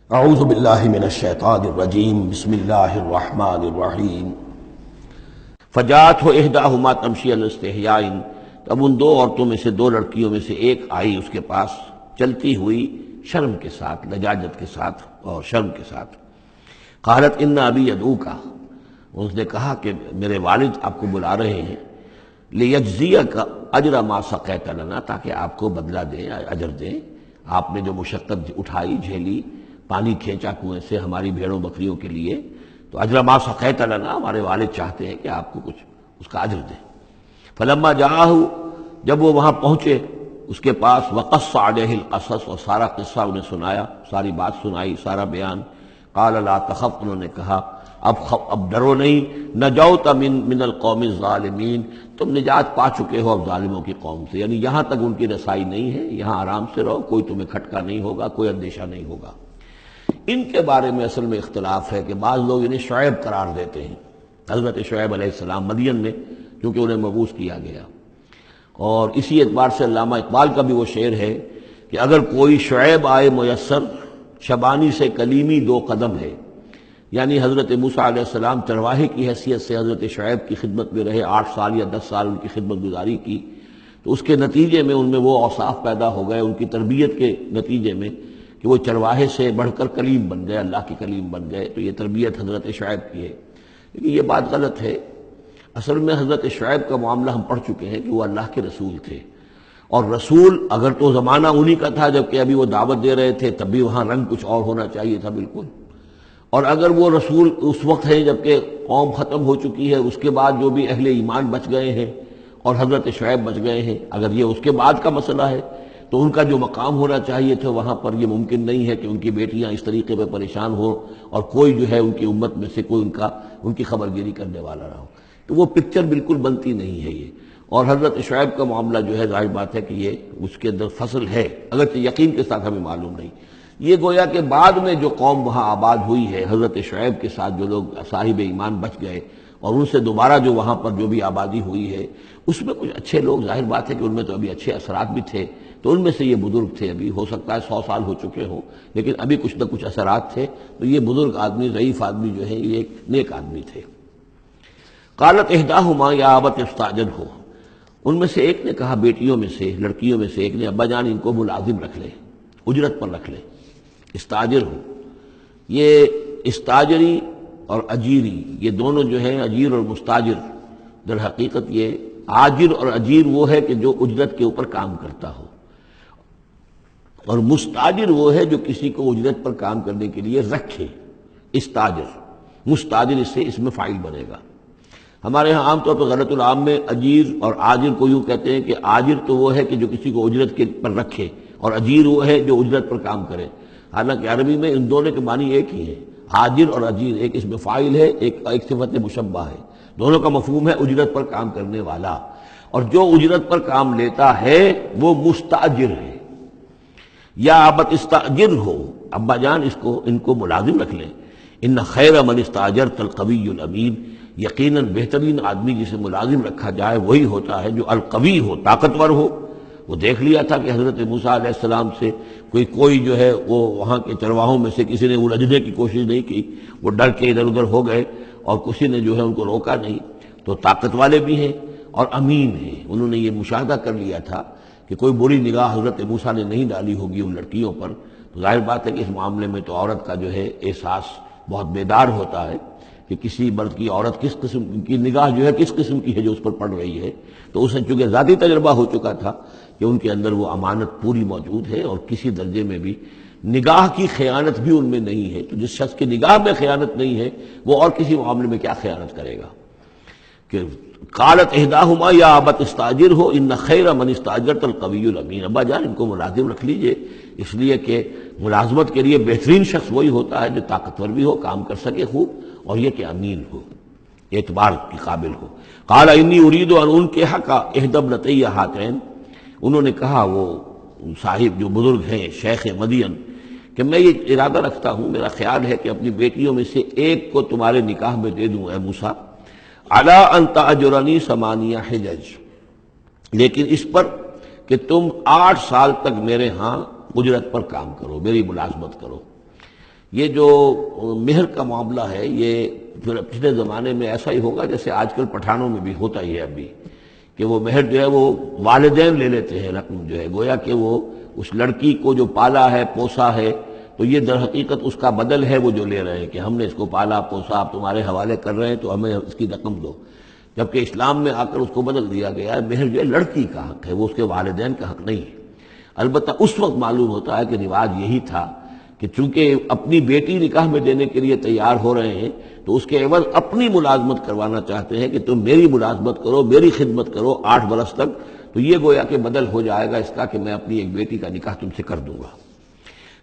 اعوذ باللہ من الشیطان الرجیم بسم اللہ الرحمن الرحیم فجاءت احداہما تمشی علی استحیاء، اب ان دو عورتوں میں سے دو لڑکیوں میں سے ایک آئی اس کے پاس چلتی ہوئی شرم کے ساتھ، لجاجت کے ساتھ اور شرم کے ساتھ۔ قالت ان ابی یدعوکا، اس نے کہا کہ میرے والد آپ کو بلا رہے ہیں، لیجزیک اجر ما سقیت لنا، تاکہ آپ کو بدلہ دیں، اجر دیں، آپ نے جو مشقت اٹھائی جھیلی، پانی کھینچا کنویں سے ہماری بھیڑوں بکریوں کے لیے، تو اجر ما سقیت لنا، ہمارے والد چاہتے ہیں کہ آپ کو کچھ اس کا اجر دیں۔ فلما جاءہ، جب وہ وہاں پہنچے اس کے پاس، وقص علیہ القصص، اور سارا قصہ انہیں سنایا، ساری بات سنائی، سارا بیان۔ قال لا تخف، انہوں نے کہا اب ڈرو نہیں، نجوت من القوم الظالمین، تم نجات پا چکے ہو اب ظالموں کی قوم سے، یعنی یہاں تک ان کی رسائی نہیں ہے، یہاں آرام سے رہو، کوئی تمہیں کھٹکا نہیں ہوگا، کوئی اندیشہ نہیں ہوگا۔ ان کے بارے میں اصل میں اختلاف ہے کہ بعض لوگ انہیں شعیب قرار دیتے ہیں، حضرت شعیب علیہ السلام مدین میں، کیونکہ انہیں مبعوث کیا گیا۔ اور اسی اعتبار سے علامہ اقبال کا بھی وہ شعر ہے کہ اگر کوئی شعیب آئے میسر، شبانی سے کلیمی دو قدم ہے، یعنی حضرت موسیٰ علیہ السلام چرواہے کی حیثیت سے حضرت شعیب کی خدمت میں رہے، 8 سال یا 10 سال ان کی خدمت گزاری کی، تو اس کے نتیجے میں ان میں وہ اوصاف پیدا ہو گئے، ان کی تربیت کے نتیجے میں، کہ وہ چرواہے سے بڑھ کر کلیم بن گئے، اللہ کے کلیم بن گئے۔ تو یہ تربیت حضرت شعیب کی ہے، لیکن یہ بات غلط ہے۔ اصل میں حضرت شعیب کا معاملہ ہم پڑھ چکے ہیں کہ وہ اللہ کے رسول تھے، اور رسول اگر تو زمانہ انہی کا تھا جبکہ ابھی وہ دعوت دے رہے تھے، تب بھی وہاں رنگ کچھ اور ہونا چاہیے تھا بالکل، اور اگر وہ رسول اس وقت ہیں جبکہ قوم ختم ہو چکی ہے، اس کے بعد جو بھی اہل ایمان بچ گئے ہیں اور حضرت شعیب بچ گئے ہیں، اگر یہ اس کے بعد کا مسئلہ ہے تو ان کا جو مقام ہونا چاہیے تھا وہاں پر یہ ممکن نہیں ہے کہ ان کی بیٹیاں اس طریقے پہ پریشان ہوں اور کوئی جو ہے ان کی امت میں سے کوئی ان کی خبر گیری کرنے والا رہا ہو، تو وہ پکچر بالکل بنتی نہیں ہے یہ۔ اور حضرت شعیب کا معاملہ جو ہے ظاہر بات ہے کہ یہ اس کے اندر فصل ہے، اگرچہ یقین کے ساتھ ہمیں معلوم نہیں۔ یہ گویا کہ بعد میں جو قوم وہاں آباد ہوئی ہے حضرت شعیب کے ساتھ، جو لوگ صاحب ایمان بچ گئے اور ان سے دوبارہ جو وہاں پر جو بھی آبادی ہوئی ہے، اس میں کچھ اچھے لوگ، ظاہر بات ہے کہ ان میں تو ابھی اچھے اثرات بھی تھے، تو ان میں سے یہ بزرگ تھے، ابھی ہو سکتا ہے 100 سال ہو چکے ہوں، لیکن ابھی کچھ نہ کچھ اثرات تھے، تو یہ بزرگ آدمی، ضعیف آدمی جو ہے یہ ایک نیک آدمی تھے۔ قالت احداہما یا ابت استاجرہ، ان میں سے ایک نے کہا، بیٹیوں میں سے، لڑکیوں میں سے ایک نے، ابا جان ان کو ملازم رکھ لے، اجرت پر رکھ لے، استاجر ہو۔ یہ استاجری اور اجیری، یہ دونوں جو ہیں اجیر اور مستاجر، در حقیقت یہ آجر اور اجیر وہ ہے کہ جو اجرت کے اوپر کام کرتا ہو، اور مستاجر وہ ہے جو کسی کو اجرت پر کام کرنے کے لیے رکھے، استاجر۔ مستاجر اس سے اس میں فاعل بنے گا۔ ہمارے ہاں عام طور پر غلط العام میں اجیر اور آجر کو یوں کہتے ہیں کہ آجر تو وہ ہے کہ جو کسی کو اجرت کے پر رکھے، اور اجیر وہ ہے جو اجرت پر کام کرے، حالانکہ عربی میں ان دونوں کے معنی ایک ہی ہے، آجر اور اجیر، ایک اس میں فاعل ہے، ایک صفت مشبہ ہے، دونوں کا مفہوم ہے اجرت پر کام کرنے والا، اور جو اجرت پر کام لیتا ہے وہ مستاجر ہے۔ یا ابت استاجر ہو، ابا جان ان کو ملازم رکھ لیں، ان خیر من استاجرت القوی الامین، یقیناً بہترین آدمی جسے ملازم رکھا جائے وہی ہوتا ہے جو القوی ہو، طاقتور ہو۔ وہ دیکھ لیا تھا کہ حضرت موسیٰ علیہ السلام سے کوئی جو ہے وہ وہاں کے چرواہوں میں سے کسی نے الجھنے کی کوشش نہیں کی، وہ ڈر کے ادھر ادھر ہو گئے اور کسی نے جو ہے ان کو روکا نہیں، تو طاقت والے بھی ہیں اور امین ہیں۔ انہوں نے یہ مشاہدہ کر لیا تھا کہ کوئی بری نگاہ حضرت موسیٰ نے نہیں ڈالی ہوگی ان لڑکیوں پر، تو ظاہر بات ہے کہ اس معاملے میں تو عورت کا جو ہے احساس بہت بیدار ہوتا ہے کہ کسی مرد کی عورت کس قسم کی نگاہ جو ہے کس قسم کی ہے جو اس پر پڑ رہی ہے، تو اسے چونکہ ذاتی تجربہ ہو چکا تھا کہ ان کے اندر وہ امانت پوری موجود ہے، اور کسی درجے میں بھی نگاہ کی خیانت بھی ان میں نہیں ہے، تو جس شخص کی نگاہ میں خیانت نہیں ہے وہ اور کسی معاملے میں کیا خیانت کرے گا۔ کہ قالت احداہما یا ابت استاجر ہو ان خیر من استاجرت القوی الامین، ابا جان ان کو ملازم رکھ لیجئے، اس لیے کہ ملازمت کے لیے بہترین شخص وہی ہوتا ہے جو طاقتور بھی ہو، کام کر سکے خوب، اور یہ کہ امین ہو، اعتبار کی قابل ہو۔ قال انی ارید ان انکحک احدی ابنتی ہاتین، انہوں نے کہا وہ صاحب جو بزرگ ہیں شیخ مدین کہ میں یہ ارادہ رکھتا ہوں، میرا خیال ہے کہ اپنی بیٹیوں میں سے ایک کو تمہارے نکاح میں دے دوں اے موسیٰ، علی ان تأجرنی 8 حجج، لیکن اس پر کہ تم 8 سال تک میرے ہاں اجرت پر کام کرو، میری ملازمت کرو۔ یہ جو مہر کا معاملہ ہے یہ پچھلے زمانے میں ایسا ہی ہوگا جیسے آج کل پٹھانوں میں بھی ہوتا ہی ہے ابھی، کہ وہ مہر جو ہے وہ والدین لے لیتے ہیں رقم جو ہے، گویا کہ وہ اس لڑکی کو جو پالا ہے پوسا ہے تو یہ در حقیقت اس کا بدل ہے وہ جو لے رہے ہیں کہ ہم نے اس کو پالا پوسا آپ تمہارے حوالے کر رہے ہیں تو ہمیں اس کی رقم دو، جبکہ اسلام میں آ کر اس کو بدل دیا گیا ہے۔ مہر جو ہے لڑکی کا حق ہے، وہ اس کے والدین کا حق نہیں ہے۔ البتہ اس وقت معلوم ہوتا ہے کہ رواج یہی تھا کہ چونکہ اپنی بیٹی نکاح میں دینے کے لیے تیار ہو رہے ہیں تو اس کے عوض اپنی ملازمت کروانا چاہتے ہیں کہ تم میری ملازمت کرو، میری خدمت کرو 8 برس تک، تو یہ گویا کہ بدل ہو جائے گا اس کا کہ میں اپنی ایک بیٹی کا نکاح تم سے کر دوں گا۔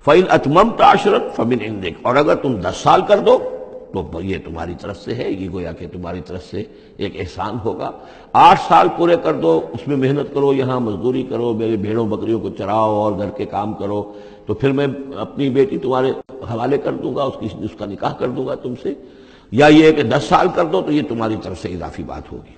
فَإِنْ أَتْمَمْتَ عَشْرًا فَمِنْ عِنْدِكَ، اور اگر تم 10 سال کر دو تو یہ تمہاری طرف سے ہے، یہ گویا کہ تمہاری طرف سے ایک احسان ہوگا۔ 8 سال پورے کر دو، اس میں محنت کرو، یہاں مزدوری کرو، میرے بھیڑوں بکریوں کو چراؤ اور گھر کے کام کرو، تو پھر میں اپنی بیٹی تمہارے حوالے کر دوں گا، اس کا نکاح کر دوں گا تم سے۔ یا یہ کہ 10 سال کر دو تو یہ تمہاری طرف سے اضافی بات ہوگی۔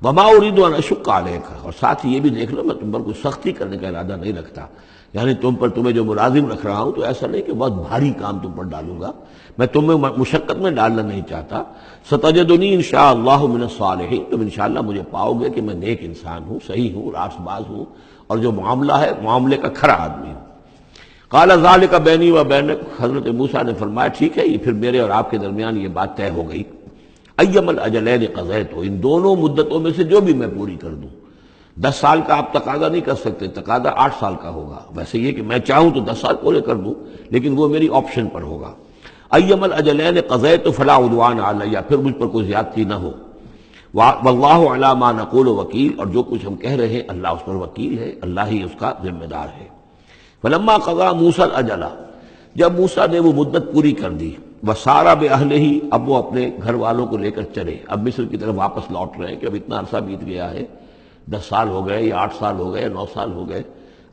وَمَا أُرِيدُ أَنْ أَشُقَّ عَلَيْكَ، اور ساتھ ہی یہ بھی دیکھ لو میں تم پر کوئی سختی کرنے کا ارادہ نہیں رکھتا، یعنی تمہیں جو ملازم رکھ رہا ہوں تو ایسا نہیں کہ بہت بھاری کام تم پر ڈالوں گا، میں تمہیں مشقت میں ڈالنا نہیں چاہتا۔ سَتَجِدُنِي إِنْ شَاءَ اللَّهُ مِنَ الصَّالِحِينَ، تم انشاءاللہ مجھے پاؤ گے کہ میں نیک انسان ہوں، صحیح ہوں، راست باز ہوں، اور جو معاملہ ہے معاملے کا کھرا آدمی ہوں۔ قال ذلك بینی و بینک، حضرت موسیٰ نے فرمایا ٹھیک ہے، یہ پھر میرے اور آپ کے درمیان یہ بات طے ہو گئی۔ ایم الاجلین قضیت، ان دونوں مدتوں میں سے جو بھی میں پوری کر دوں۔ 10 سال کا آپ تقاضا نہیں کر سکتے، تقاضا 8 سال کا ہوگا، ویسے یہ کہ میں چاہوں تو 10 سال پورے کر دوں لیکن وہ میری آپشن پر ہوگا۔ ایم الاجلین قضیت فلا عدوان علیہ، پھر مجھ پر کوئی زیادتی نہ ہو۔ واللہ علی ما نقول وکیل، اور جو کچھ ہم کہہ رہے ہیں اللہ اس پر وکیل ہے، اللہ ہی اس کا ذمہ دار ہے۔ فلما قضا موسیٰ الاجل، جب موسیٰ نے وہ مدت پوری کر دی، وسارا باہلہ، اب وہ اپنے گھر والوں کو لے کر چلے، اب مصر کی طرف واپس لوٹ رہے ہیں کہ اب اتنا عرصہ بیت گیا ہے، 10 سال ہو گئے یا 8 سال ہو گئے یا 9 سال ہو گئے،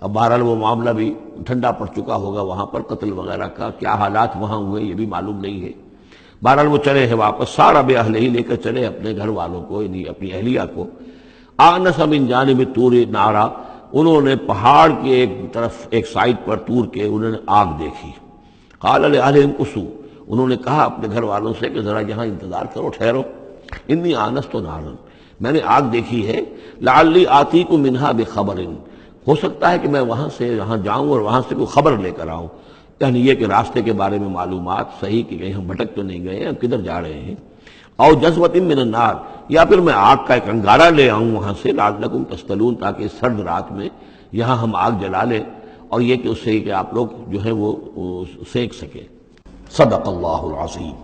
اب بہرحال وہ معاملہ بھی ٹھنڈا پڑ چکا ہوگا، وہاں پر قتل وغیرہ کا کیا حالات وہاں ہوئے یہ بھی معلوم نہیں ہے۔ بہرحال وہ چلے ہیں واپس، سارا باہلہ لے کر چلے اپنے گھر والوں کو، یعنی اپنی اہلیہ کو۔ آنس من جانب طور نارا، انہوں نے پہاڑ کے ایک طرف ایک سائڈ پر طور کے انہوں نے آگ دیکھی۔ قال لأہلہم کثوا، انہوں نے کہا اپنے گھر والوں سے کہ ذرا یہاں انتظار کرو، ٹھہرو، انی آنست نارا، میں نے آگ دیکھی ہے، لعلی آتیکم منہا بخبر، ہو سکتا ہے کہ میں وہاں سے یہاں جاؤں اور وہاں سے کوئی خبر لے کر آؤں، یعنی یہ کہ راستے کے بارے میں معلومات، صحیح کہ کہیں ہم بھٹک تو نہیں گئے ہیں، ہم کدھر جا رہے ہیں۔ او جذوۃ من النار، یا پھر میں آگ کا ایک انگارہ لے آؤں وہاں سے، لعلکم تصطلون، تاکہ اس سرد رات میں یہاں ہم آگ جلا لیں اور یہ کہ اس سے کہ آپ لوگ جو ہے وہ سینک سکیں۔ صدق اللہ العظیم۔